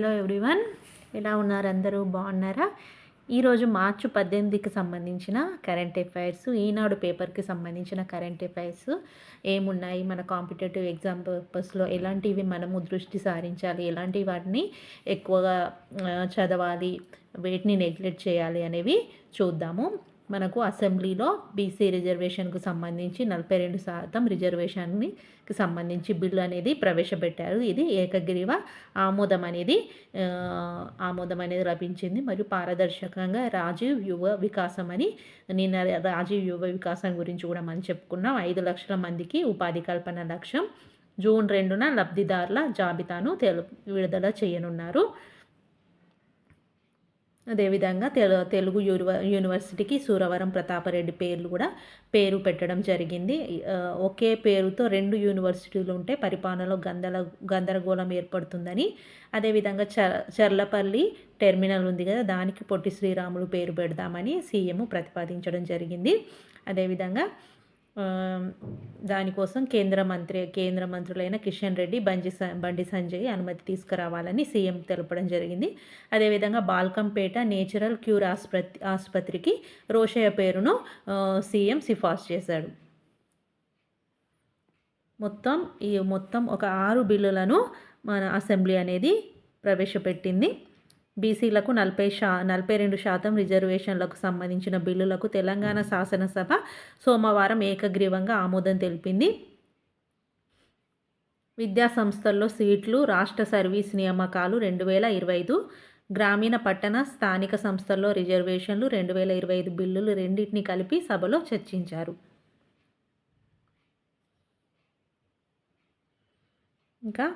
Hello everyone, ఎలా ఉన్నారు? అందరూ బాగున్నారా? ఈరోజు మార్చి 18కి సంబంధించిన కరెంట్ అఫైర్స్, ఈనాడు పేపర్కి సంబంధించిన కరెంట్ అఫైర్స్ ఏమున్నాయి, మన కాంపిటేటివ్ ఎగ్జామ్ పర్పస్లో ఎలాంటివి మనము దృష్టి సారించాలి, ఎలాంటి వాటిని ఎక్కువగా చదవాలి, వేటిని నెగ్లెక్ట్ చేయాలి అనేవి చూద్దాము. మనకు అసెంబ్లీలో బీసీ రిజర్వేషన్కు సంబంధించి 42% రిజర్వేషన్కి సంబంధించి బిల్లు అనేది ప్రవేశపెట్టారు. ఇది ఏకగ్రీవ ఆమోదం అనేది లభించింది. మరియు పారదర్శకంగా రాజీవ్ యువ వికాసం అని, నిన్న రాజీవ్ యువ వికాసం గురించి కూడా మనం చెప్పుకున్నాం. 5 లక్షల మందికి ఉపాధి కల్పన లక్ష్యం. జూన్ 2న లబ్ధిదారుల జాబితాను విడుదల చేయనున్నారు. అదేవిధంగా తెలుగు యూనివర్సిటీకి సూరవరం ప్రతాపరెడ్డి పేరు పెట్టడం జరిగింది. ఒకే పేరుతో 2 యూనివర్సిటీలు ఉంటే పరిపాలనలో గందరగోళం ఏర్పడుతుందని, అదేవిధంగా చర్లపల్లి టెర్మినల్ ఉంది కదా, దానికి పొట్టి శ్రీరాములు పేరు పెడదామని సీఎం ప్రతిపాదించడం జరిగింది. అదేవిధంగా దానికోసం కేంద్ర మంత్రులైన కిషన్ రెడ్డి, బండి సంజయ్ అనుమతి తీసుకురావాలని సీఎం తెలపడం జరిగింది. అదేవిధంగా బాల్కంపేట నేచురల్ క్యూర్ ఆసుపత్రికి రోషయ్య పేరును సీఎం సిఫార్సు చేశాడు. మొత్తం ఒక 6 బిల్లులను మన అసెంబ్లీ అనేది ప్రవేశపెట్టింది. బీసీలకు 42% రిజర్వేషన్లకు సంబంధించిన బిల్లులకు తెలంగాణ శాసనసభ సోమవారం ఏకగ్రీవంగా ఆమోదం తెలిపింది. విద్యా సంస్థల్లో సీట్లు, రాష్ట్ర సర్వీస్ నియామకాలు 2025, గ్రామీణ పట్టణ స్థానిక సంస్థల్లో రిజర్వేషన్లు 2025 బిల్లులు రెండింటిని కలిపి సభలో చర్చించారు. ఇంకా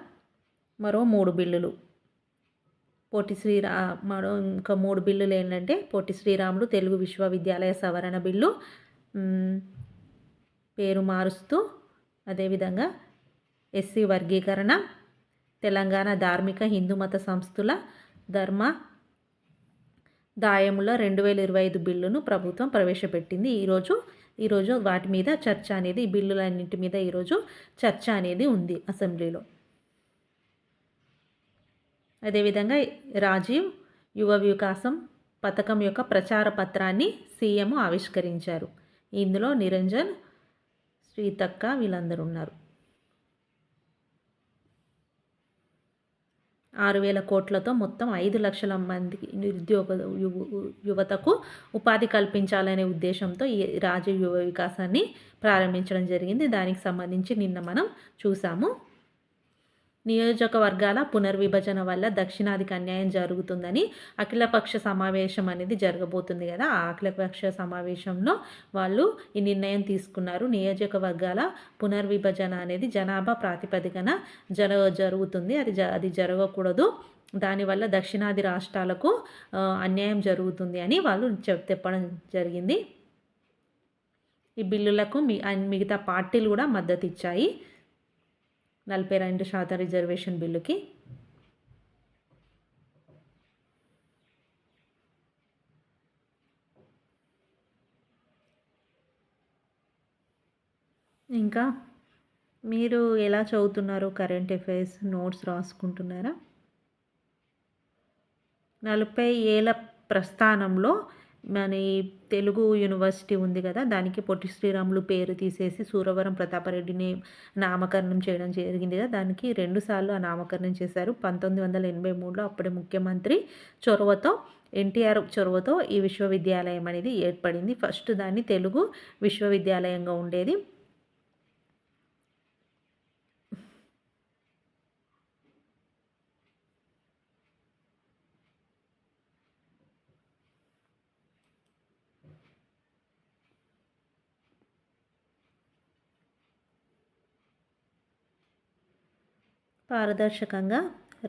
మరో 3 బిల్లులు ఇంకా 3 బిల్లులు ఏంటంటే పొట్టి శ్రీరాములు తెలుగు విశ్వవిద్యాలయ సవరణ బిల్లు, పేరు మారుస్తూ, అదేవిధంగా ఎస్సీ వర్గీకరణ, తెలంగాణ ధార్మిక హిందూ మత సంస్థల దాయముల 2025 బిల్లును ప్రభుత్వం ప్రవేశపెట్టింది. ఈరోజు వాటి మీద చర్చ అనేది, బిల్లులన్నింటి మీద ఈరోజు చర్చ అనేది ఉంది అసెంబ్లీలో. అదేవిధంగా రాజీవ్ యువ వికాసం పథకం యొక్క ప్రచార పత్రాన్ని సీఎం ఆవిష్కరించారు. ఇందులో నిరంజన్, శ్రీతక్క వీళ్ళందరూ ఉన్నారు. 6,000 కోట్లతో మొత్తం 5 లక్షల మందికి యువతకు ఉపాధి కల్పించాలనే ఉద్దేశంతో ఈ రాజీవ్ యువ వికాసాన్ని ప్రారంభించడం జరిగింది. దానికి సంబంధించి నిన్న మనం చూసాము. నియోజకవర్గాల పునర్విభజన వల్ల దక్షిణాదికి అన్యాయం జరుగుతుందని అఖిలపక్ష సమావేశం అనేది జరగబోతుంది కదా, ఆ అఖిలపక్ష సమావేశంలో వాళ్ళు ఈ నిర్ణయం తీసుకున్నారు. నియోజకవర్గాల పునర్విభజన అనేది జనాభా ప్రాతిపదికన జరుగుతుంది. అది జరగకూడదు. దానివల్ల దక్షిణాది రాష్ట్రాలకు అన్యాయం జరుగుతుంది అని వాళ్ళు చెప్పడం జరిగింది. ఈ బిల్లులకు మిగతా పార్టీలు కూడా మద్దతు ఇచ్చాయి. 42% రిజర్వేషన్ బిల్లుకి. ఇంకా మీరు ఎలా చదువుతున్నారు? Current affairs notes రాసుకుంటున్నారా? 40 ఏళ్ళ ప్రస్థానంలో మన తెలుగు యూనివర్సిటీ ఉంది కదా, దానికి పొట్టి శ్రీరాములు పేరు తీసేసి సూరవరం ప్రతాపరెడ్డిని నామకరణం చేయడం జరిగింది కదా, దానికి 2 సార్లు ఆ నామకరణం చేశారు. 1983లో అప్పటి ముఖ్యమంత్రి ఎన్టీఆర్ చొరవతో ఈ విశ్వవిద్యాలయం అనేది ఏర్పడింది. ఫస్ట్ దాన్ని తెలుగు విశ్వవిద్యాలయంగా ఉండేది. పారదర్శకంగా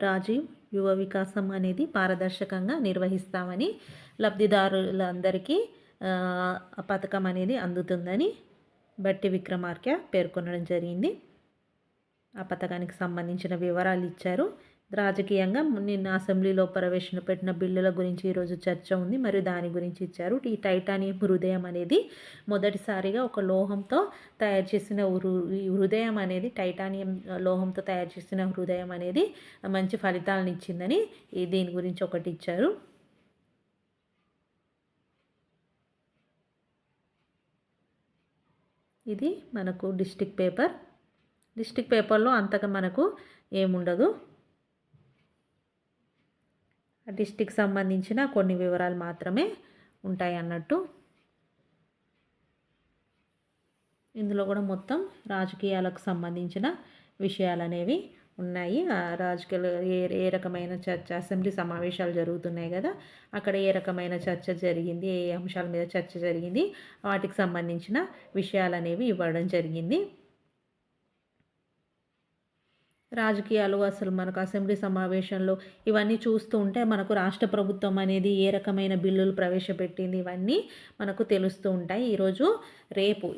రాజీవ్ యువ వికాసం అనేది పారదర్శకంగా నిర్వహిస్తామని, లబ్ధిదారులందరికీ పథకం అనేది అందుతుందని బట్టి విక్రమార్క పేర్కొనడం జరిగింది. ఆ పథకానికి సంబంధించిన వివరాలు ఇచ్చారు. రాజకీయంగా నిన్న అసెంబ్లీలో ప్రవేశపెట్టిన బిల్లుల గురించి ఈరోజు చర్చ ఉంది. మరియు దాని గురించి ఇచ్చారు. ఈ టైటానియం హృదయం అనేది మొదటిసారిగా ఒక లోహంతో తయారు చేసిన ఈ హృదయం అనేది టైటానియం లోహంతో తయారు చేసిన హృదయం అనేది మంచి ఫలితాలను ఇచ్చిందని దీని గురించి ఒకటి ఇచ్చారు. ఇది మనకు డిస్ట్రిక్ట్ పేపర్. డిస్ట్రిక్ట్ పేపర్లో అంతగా మనకు ఏముండదు. డిస్ట్రిక్ట్ సంబంధించిన కొన్ని వివరాలు మాత్రమే ఉంటాయి అన్నట్టు. ఇందులో కూడా మొత్తం రాజకీయాలకు సంబంధించిన విషయాలు అనేవి ఉన్నాయి. రాజకీయాలు ఏ రకమైన చర్చ, అసెంబ్లీ సమావేశాలు జరుగుతున్నాయి కదా, అక్కడ ఏ రకమైన చర్చ జరిగింది, ఏ అంశాల మీద చర్చ జరిగింది, వాటికి సంబంధించిన విషయాలు అనేవి ఇవ్వడం జరిగింది. రాజకీయాలు అసలు మనకు అసెంబ్లీ సమావేశంలో ఇవన్నీ చూస్తూ ఉంటే మనకు రాష్ట్ర ప్రభుత్వం అనేది ఏ రకమైన బిల్లులు ప్రవేశపెట్టింది ఇవన్నీ మనకు తెలుస్తూ ఉంటాయి. ఈరోజు రేపు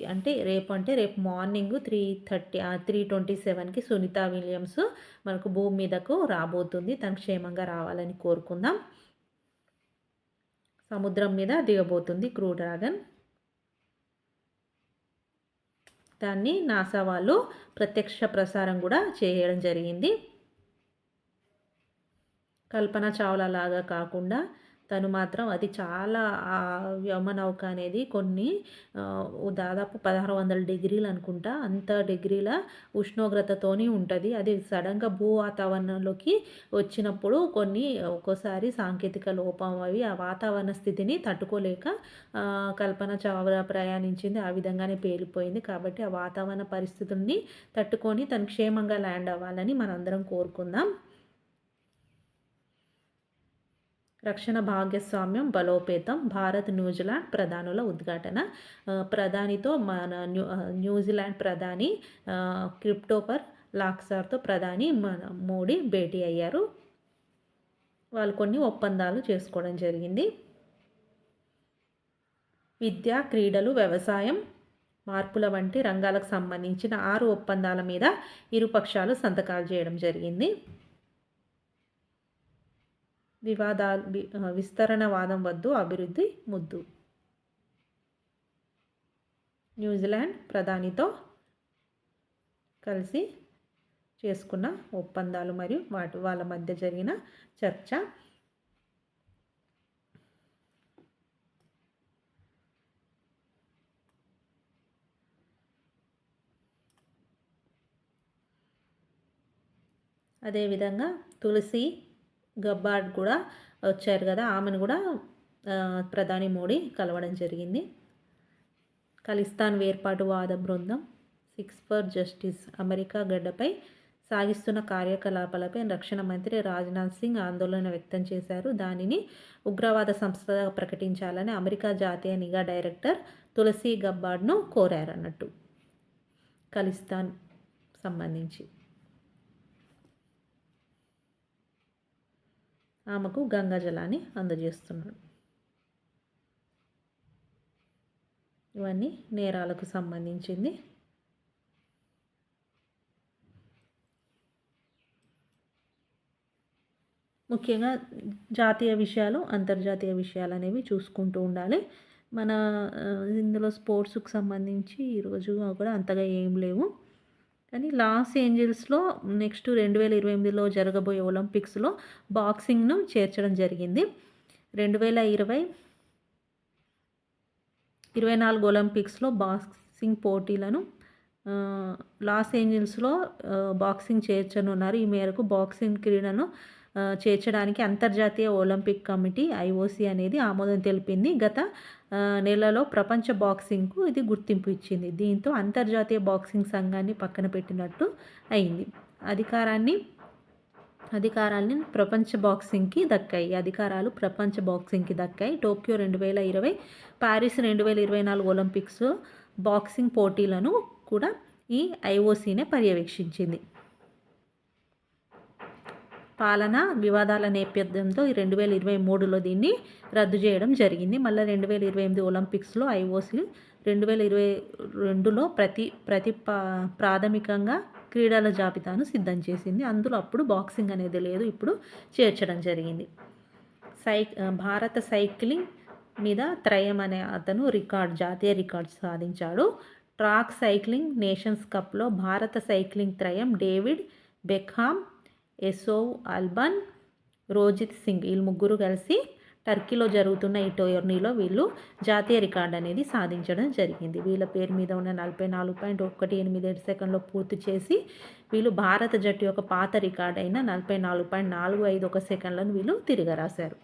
మార్నింగ్ 3:27కి సునీతా విలియమ్స్ మనకు భూమి మీదకు రాబోతుంది. తను క్షేమంగా రావాలని కోరుకుందాం. సముద్రం మీద దిగబోతుంది క్రూ డ్రాగన్. దాన్ని నాసా వాళ్ళు ప్రత్యక్ష ప్రసారం కూడా చేయడం జరిగింది. కల్పన చావ్లా లాగా కాకుండా తను మాత్రం అది చాలా వ్యోమనౌక అనేది దాదాపు 1600 డిగ్రీలు అనుకుంటా, అంత డిగ్రీల ఉష్ణోగ్రతతోని ఉంటుంది. అది సడన్గా భూ వాతావరణంలోకి వచ్చినప్పుడు ఒక్కోసారి సాంకేతిక లోపం అవి ఆ వాతావరణ స్థితిని తట్టుకోలేక కల్పన చావ్లా ప్రయాణించింది. ఆ విధంగానే పేలిపోయింది. కాబట్టి ఆ వాతావరణ పరిస్థితుల్ని తట్టుకొని తను క్షేమంగా ల్యాండ్ అవ్వాలని మనందరం కోరుకుందాం. రక్షణ భాగస్వామ్యం బలోపేతం, భారత్ న్యూజిలాండ్ ప్రధానుల ఉద్ఘాటన. ప్రధానితో మన న్యూజిలాండ్ ప్రధాని క్రిస్టోఫర్ లాక్సార్తో ప్రధాని మోడీ భేటీ అయ్యారు. వాళ్ళు కొన్ని ఒప్పందాలు చేసుకోవడం జరిగింది. విద్య, క్రీడలు, వ్యవసాయం, మార్పుల వంటి రంగాలకు సంబంధించిన 6 ఒప్పందాల మీద ఇరుపక్షాలు సంతకాలు చేయడం జరిగింది. విస్తరణవాదం వద్దు, అభివృద్ధి ముద్దు. న్యూజిలాండ్ ప్రధానితో కలిసి చేసుకున్న ఒప్పందాలు మరియు వాళ్ళ మధ్య జరిగిన చర్చ. అదేవిధంగా తులసి గబ్బార్డ్ కూడా వచ్చారు కదా, ఆమెను కూడా ప్రధాని మోడీ కలవడం జరిగింది. ఖలిస్తాన్ వేర్పాటువాద బృందం 6 ఫర్ జస్టిస్ అమెరికా గడ్డపై సాగిస్తున్న కార్యకలాపాలపై రక్షణ మంత్రి రాజ్నాథ్ సింగ్ ఆందోళన వ్యక్తం చేశారు. దానిని ఉగ్రవాద సంస్థగా ప్రకటించాలని అమెరికా జాతీయ నిఘా డైరెక్టర్ తులసి గబ్బార్డ్ను కోరారు అన్నట్టు. ఖలిస్తాన్ సంబంధించి ఆమెకు గంగా జలాన్ని అందజేస్తున్నాడు. ఇవన్నీ నేరాలకు సంబంధించింది. ముఖ్యంగా జాతీయ విషయాలు, అంతర్జాతీయ విషయాలు అనేవి చూసుకుంటూ ఉండాలి. మన ఇందులో స్పోర్ట్స్కి సంబంధించి ఈరోజు కూడా అంతగా ఏం లేవు. కానీ లాస్ ఏంజల్స్లో నెక్స్ట్ 2028లో జరగబోయే ఒలింపిక్స్లో బాక్సింగ్ను చేర్చడం జరిగింది. 2024 ఒలింపిక్స్లో బాక్సింగ్ పోటీలను లాస్ ఏంజల్స్లో బాక్సింగ్ చేర్చనున్నారు. ఈ మేరకు బాక్సింగ్ క్రీడను చేర్చడానికి అంతర్జాతీయ ఒలింపిక్ కమిటీ IOC అనేది ఆమోదం తెలిపింది. గత నెలలో ప్రపంచ బాక్సింగ్కు ఇది గుర్తింపు ఇచ్చింది. దీంతో అంతర్జాతీయ బాక్సింగ్ సంఘాన్ని పక్కన పెట్టినట్టు అయింది. అధికారాలు ప్రపంచ బాక్సింగ్కి దక్కాయి. టోక్యో 2020, పారిస్ 2024 ఒలింపిక్స్ బాక్సింగ్ పోటీలను కూడా ఈ IOCనే పర్యవేక్షించింది. పాలనా వివాదాల నేపథ్యంతో 2023లో దీన్ని రద్దు చేయడం జరిగింది. మళ్ళీ 2028 ఒలింపిక్స్లో IOC 2022లో ప్రాథమికంగా క్రీడల జాబితాను సిద్ధం చేసింది. అందులో అప్పుడు బాక్సింగ్ అనేది లేదు, ఇప్పుడు చేర్చడం జరిగింది. భారత సైక్లింగ్ మీద త్రయం అనే అతను జాతీయ రికార్డ్ సాధించాడు. ట్రాక్ సైక్లింగ్ నేషన్స్ కప్లో భారత సైక్లింగ్ త్రయం డేవిడ్ బెక్హామ్, ఎసోవ్ అల్బన్, రోజిత్ సింగ్ వీళ్ళు ముగ్గురు కలిసి టర్కీలో జరుగుతున్న ఈ టోర్నీలో వీళ్ళు జాతీయ రికార్డు అనేది సాధించడం జరిగింది. వీళ్ళ పేరు మీద ఉన్న 44.187 సెకండ్లో పూర్తి చేసి వీళ్ళు భారత జట్టు యొక్క పాత రికార్డు అయిన 44.451 సెకండ్లను వీళ్ళు తిరగరాశారు.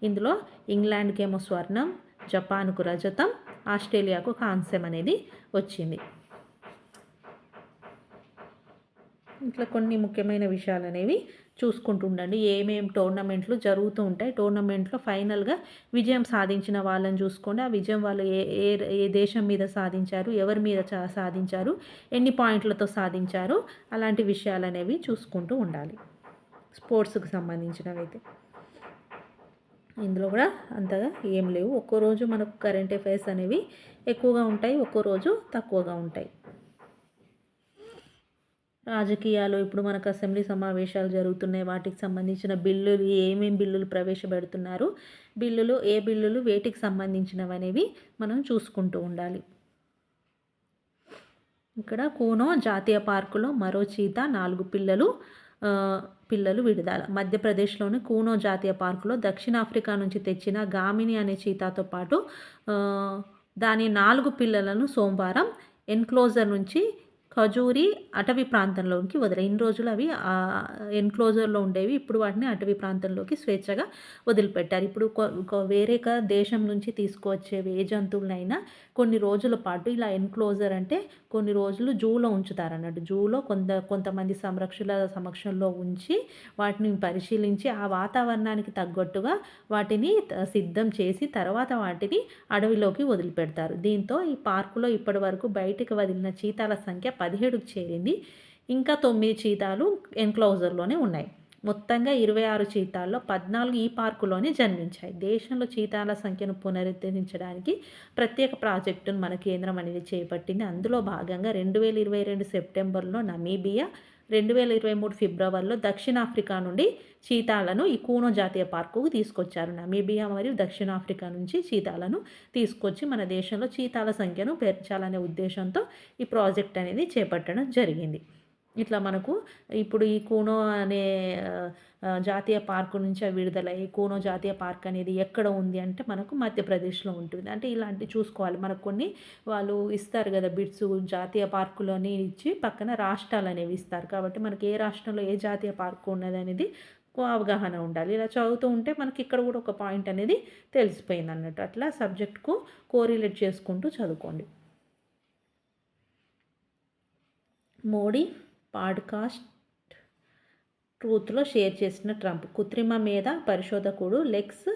ఇందులో ఇంగ్లాండ్కేమో స్వర్ణం, జపాన్కు రజతం, ఆస్ట్రేలియాకు కాంస్యం అనేది వచ్చింది. ఇట్లా కొన్ని ముఖ్యమైన విషయాలు అనేవి చూసుకుంటూ ఉండండి. ఏమేమి టోర్నమెంట్లు జరుగుతూ ఉంటాయి, టోర్నమెంట్లో ఫైనల్గా విజయం సాధించిన వాళ్ళని చూసుకోండి. ఆ విజయం వాళ్ళు ఏ ఏ ఏ దేశం మీద సాధించారు, ఎవరి మీద సాధించారు, ఎన్ని పాయింట్లతో సాధించారు, అలాంటి విషయాలు అనేవి చూసుకుంటూ ఉండాలి. స్పోర్ట్స్కి సంబంధించినవైతే ఇందులో కూడా అంతగా ఏం లేవు. ఒక్కో రోజు మనకు కరెంట్ అఫైర్స్ అనేవి ఎక్కువగా ఉంటాయి, ఒక్కో రోజు తక్కువగా ఉంటాయి. రాజకీయాలు ఇప్పుడు మనకు అసెంబ్లీ సమావేశాలు జరుగుతున్నాయి, వాటికి సంబంధించిన బిల్లులు ఏమేమి బిల్లులు ప్రవేశపెడుతున్నారు, ఏ బిల్లులు వేటికి సంబంధించినవి అనేవి మనం చూసుకుంటూ ఉండాలి. ఇక్కడ కూనో జాతీయ పార్కులో మరో చీతా 4 పిల్లలు విడుదల. మధ్యప్రదేశ్లోని కూనో జాతీయ పార్కులో దక్షిణాఫ్రికా నుంచి తెచ్చిన గామిని అనే చీతాతో పాటు దాని 4 పిల్లలను సోమవారం ఎన్క్లోజర్ నుంచి ఖజూరి అటవీ ప్రాంతంలోకి వదిలాయి. ఇన్ని రోజులు అవి ఎన్క్లోజర్లో ఉండేవి, ఇప్పుడు వాటిని అటవీ ప్రాంతంలోకి స్వేచ్ఛగా వదిలిపెట్టారు. ఇప్పుడు వేరే దేశం నుంచి తీసుకువచ్చేవి ఏ జంతువులైనా కొన్ని రోజుల పాటు ఇలా ఎన్క్లోజర్ అంటే కొన్ని రోజులు జూలో ఉంచుతారన్నట్టు. జూలో కొంతమంది సంరక్షకుల సమక్షంలో ఉంచి వాటిని పరిశీలించి ఆ వాతావరణానికి తగ్గట్టుగా వాటిని సిద్ధం చేసి తర్వాత వాటిని అడవిలోకి వదిలిపెడతారు. దీంతో ఈ పార్కులో ఇప్పటి వరకు బయటికి వదిలిన చీతాల సంఖ్య 17కు చేరింది. ఇంకా 9 చీతాలు ఎన్క్లోజర్లోనే ఉన్నాయి. మొత్తంగా 26 చీతాల్లో 14 ఈ పార్కులోనే జన్మించాయి. దేశంలో చీతాల సంఖ్యను పునరుద్ధరించడానికి ప్రత్యేక ప్రాజెక్టును మన కేంద్రం అనేది చేపట్టింది. అందులో భాగంగా 2022 సెప్టెంబర్లో నమీబియా, 2023 ఫిబ్రవరిలో దక్షిణాఫ్రికా నుండి చీతాలను ఈ కూనో జాతీయ పార్కుకు తీసుకొచ్చారు. నమీబియా మరియు దక్షిణాఫ్రికా నుంచి చీతాలను తీసుకొచ్చి మన దేశంలో చీతాల సంఖ్యను పెంచాలనే ఉద్దేశంతో ఈ ప్రాజెక్ట్ అనేది చేపట్టడం జరిగింది. ఇట్లా మనకు ఇప్పుడు ఈ కూనో అనే జాతీయ పార్కు నుంచి విడుదలయ్యి కూనో జాతీయ పార్క్ అనేది ఎక్కడ ఉంది అంటే మనకు మధ్యప్రదేశ్లో ఉంటుంది. అంటే ఇలాంటివి చూసుకోవాలి. మనకు కొన్ని వాళ్ళు ఇస్తారు కదా బిట్స్, జాతీయ పార్కులోని ఇచ్చి పక్కన రాష్ట్రాలు అనేవి ఇస్తారు. కాబట్టి మనకి ఏ రాష్ట్రంలో ఏ జాతీయ పార్కు ఉన్నది అనేది అవగాహన ఉండాలి. ఇలా చదువుతూ ఉంటే మనకి ఇక్కడ కూడా ఒక పాయింట్ అనేది తెలిసిపోయింది అన్నట్టు. అట్లా సబ్జెక్ట్కు కోరిలేట్ చేసుకుంటూ చదువుకోండి. మోడీ పాడ్కాస్ట్ ట్రూత్లో షేర్ చేసిన ట్రంప్. కృత్రిమ మేధ పరిశోధకుడు లెక్స్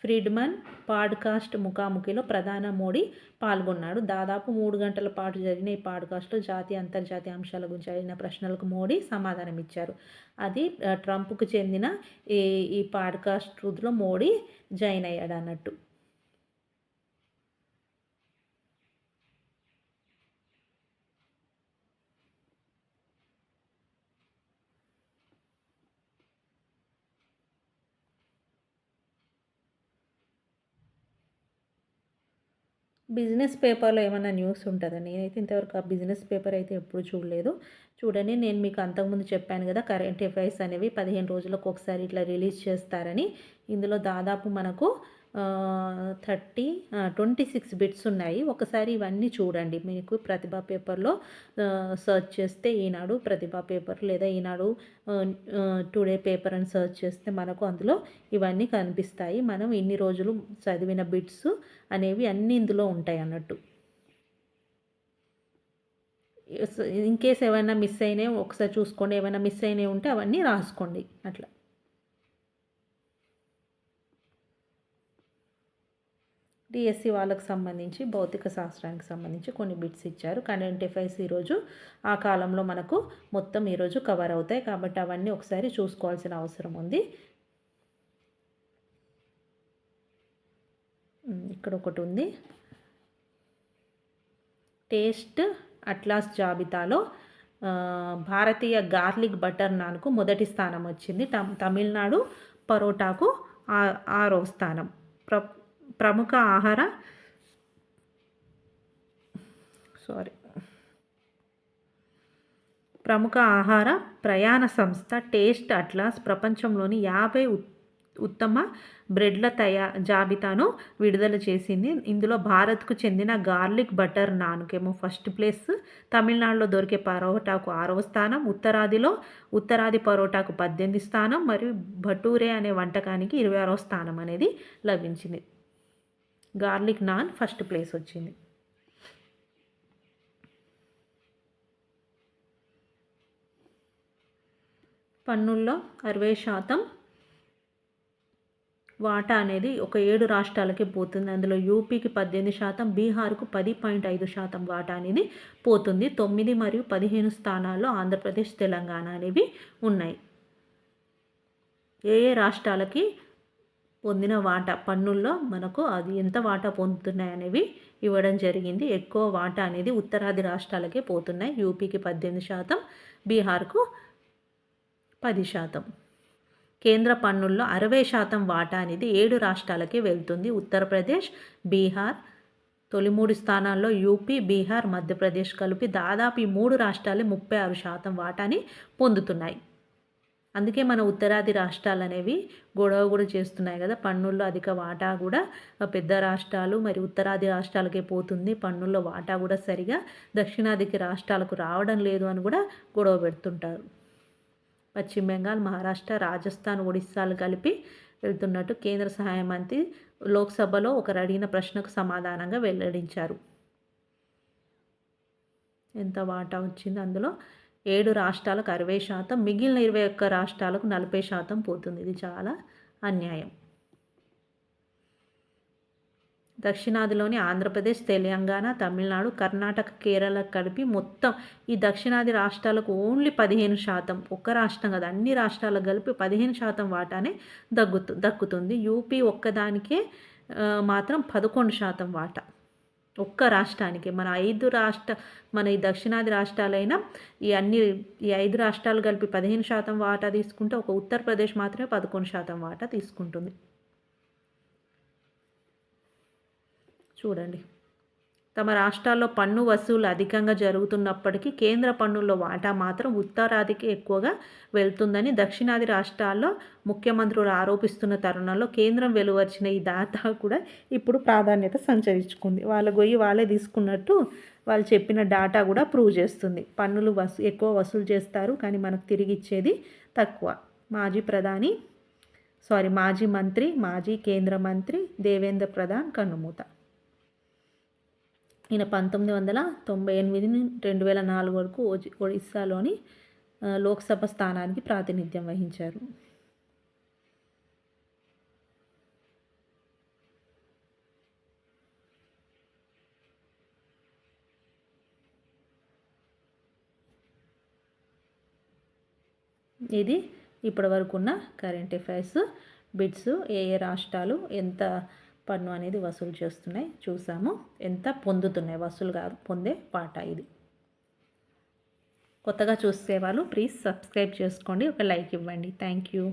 ఫ్రీడ్మన్ పాడ్కాస్ట్ ముఖాముఖిలో ప్రధాని మోడీ పాల్గొన్నాడు. దాదాపు 3 గంటల పాటు జరిగిన ఈ పాడ్కాస్ట్లో జాతీయ అంతర్జాతీయ అంశాల గురించి అడిగిన ప్రశ్నలకు మోడీ సమాధానం ఇచ్చారు. అది ట్రంప్కు చెందిన ఈ పాడ్కాస్ట్ ట్రూత్లో మోడీ జాయిన్ అయ్యాడు అన్నట్టు. బిజినెస్ పేపర్లో ఏమైనా న్యూస్ ఉంటుందా? నేనైతే ఇంతవరకు ఆ బిజినెస్ పేపర్ అయితే ఎప్పుడు చూడలేదు. చూడండి, నేను మీకు అంతకుముందు చెప్పాను కదా కరెంట్ అఫైర్స్ అనేవి 15 రోజులకు ఒకసారి ఇట్లా రిలీజ్ చేస్తారని. ఇందులో దాదాపు మనకు 26 బిట్స్ ఉన్నాయి. ఒకసారి ఇవన్నీ చూడండి. మీకు ప్రతిభా పేపర్లో సర్చ్ చేస్తే ఈనాడు ప్రతిభా పేపర్ లేదా ఈనాడు టుడే పేపర్ అని సర్చ్ చేస్తే మనకు అందులో ఇవన్నీ కనిపిస్తాయి. మనం ఇన్ని రోజులు చదివిన బిట్స్ అనేవి అన్నీ ఇందులో ఉంటాయి అన్నట్టు. ఇన్ కేస్ ఏమైనా మిస్ అయినాయి ఒకసారి చూసుకోండి. ఏమైనా మిస్ అయినవి ఉంటే అవన్నీ రాసుకోండి. అట్లా డిఎస్సి వాళ్ళకు సంబంధించి భౌతిక శాస్త్రానికి సంబంధించి కొన్ని బిట్స్ ఇచ్చారు. కరెంట్ అఫైర్స్ ఈరోజు ఆ కాలంలో మనకు మొత్తం ఈరోజు కవర్ అవుతాయి. కాబట్టి అవన్నీ ఒకసారి చూసుకోవాల్సిన అవసరం ఉంది. ఇక్కడ ఒకటి ఉంది. టేస్ట్ అట్లాస్ జాబితాలో భారతీయ గార్లిక్ బటర్ నాన్కు మొదటి స్థానం వచ్చింది. తమిళనాడు పరోటాకు 6వ స్థానం. ప్రముఖ ఆహార ప్రముఖ ఆహార ప్రయాణ సంస్థ టేస్ట్ అట్లాస్ ప్రపంచంలోని 50 ఉత్తమ బ్రెడ్ల జాబితాను విడుదల చేసింది. ఇందులో భారత్కు చెందిన గార్లిక్ బటర్ నాన్కేమో ఫస్ట్ ప్లేస్, తమిళనాడులో దొరికే పరోటాకు 6వ స్థానం, ఉత్తరాది పరోటాకు 18 స్థానం మరియు భటూరే అనే వంటకానికి 26వ స్థానం అనేది లభించింది. గార్లిక్ నాన్ ఫస్ట్ ప్లేస్ వచ్చింది. పన్నుల్లో 60% వాటా అనేది ఒక 7 రాష్ట్రాలకే పోతుంది. అందులో యూపీకి 18%, బీహార్కు 10.5% వాటా అనేది పోతుంది. 9 మరియు 15 స్థానాల్లో ఆంధ్రప్రదేశ్, తెలంగాణ అనేవి ఉన్నాయి. ఏ రాష్ట్రాలకి పొందిన వాటా పన్నుల్లో మనకు అది ఎంత వాటా పొందుతున్నాయి అనేవి ఇవ్వడం జరిగింది. ఎక్కువ వాటా అనేది ఉత్తరాది రాష్ట్రాలకే పోతున్నాయి. యూపీకి 18%, బీహార్కు 10%. కేంద్ర పన్నుల్లో 60% వాటా అనేది 7 రాష్ట్రాలకే వెళ్తుంది. ఉత్తరప్రదేశ్, బీహార్, తొలి 3 స్థానాల్లో యూపీ, బీహార్, మధ్యప్రదేశ్ కలిపి దాదాపు ఈ 3 రాష్ట్రాలే 36% వాటాని పొందుతున్నాయి. అందుకే మన ఉత్తరాది రాష్ట్రాలు అనేవి గొడవ కూడా చేస్తున్నాయి కదా, పన్నుల్లో అధిక వాటా కూడా పెద్ద రాష్ట్రాలు మరి ఉత్తరాది రాష్ట్రాలకే పోతుంది, పన్నుల్లో వాటా కూడా సరిగా దక్షిణాదికి రాష్ట్రాలకు రావడం లేదు అని కూడా గొడవ పెడుతుంటారు. పశ్చిమ బెంగాల్, మహారాష్ట్ర, రాజస్థాన్, ఒడిస్సాలు కలిపి వెళ్తున్నట్టు కేంద్ర సహాయ మంత్రి లోక్సభలో ఒకరు అడిగిన ప్రశ్నకు సమాధానంగా వెల్లడించారు. ఎంత వాటా వచ్చింది? అందులో 7 రాష్ట్రాలకు 60%, మిగిలిన 21 రాష్ట్రాలకు 40% పోతుంది. ఇది చాలా అన్యాయం. దక్షిణాదిలోని ఆంధ్రప్రదేశ్, తెలంగాణ, తమిళనాడు, కర్ణాటక, కేరళ కలిపి మొత్తం ఈ దక్షిణాది రాష్ట్రాలకు ఓన్లీ 15%, ఒక్క రాష్ట్రం కదా అన్ని రాష్ట్రాలకు కలిపి 15% వాటానే దక్కుతుంది. యూపీ ఒక్కదానికే మాత్రం 11% వాటా, ఒక్క రాష్ట్రానికి. మన ఈ దక్షిణాది రాష్ట్రాలైనా ఈ 5 రాష్ట్రాలు కలిపి 15% వాటా తీసుకుంటే ఒక ఉత్తరప్రదేశ్ మాత్రమే 11% వాటా తీసుకుంటుంది. చూడండి, తమ రాష్ట్రాల్లో పన్ను వసూలు అధికంగా జరుగుతున్నప్పటికీ కేంద్ర పన్నుల్లో వాటా మాత్రం ఉత్తరాదికి ఎక్కువగా వెళ్తుందని దక్షిణాది రాష్ట్రాల్లో ముఖ్యమంత్రులు ఆరోపిస్తున్న తరుణంలో కేంద్రం వెలువరిచిన ఈ డాటా కూడా ఇప్పుడు ప్రాధాన్యత సంచరించుకుంది. వాళ్ళ గొయ్యి వాళ్ళే తీసుకున్నట్టు వాళ్ళు చెప్పిన డాటా కూడా ప్రూవ్ చేస్తుంది. పన్నులు ఎక్కువ వసూలు చేస్తారు కానీ మనకు తిరిగి ఇచ్చేది తక్కువ. మాజీ మంత్రి, మాజీ కేంద్ర మంత్రి దేవేంద్ర ప్రధాన్ కన్నుమూత. ఈయన 1998-2004 వరకు ఒడిస్సాలోని లోక్సభ స్థానానికి ప్రాతినిధ్యం వహించారు. ఇది ఇప్పటి వరకు ఉన్న కరెంట్ అఫైర్స్ బిట్స్. ఏ రాష్ట్రాలు ఎంత పన్ను అనేది వసూలు చేస్తున్నాయి చూసాము, ఎంత పొందుతున్నాయి, వసూలు కాదు పొందే వాటా ఇది. కొత్తగా చూసే వాళ్ళు ప్లీజ్ సబ్స్క్రైబ్ చేసుకోండి, ఒక లైక్ ఇవ్వండి. Thank you.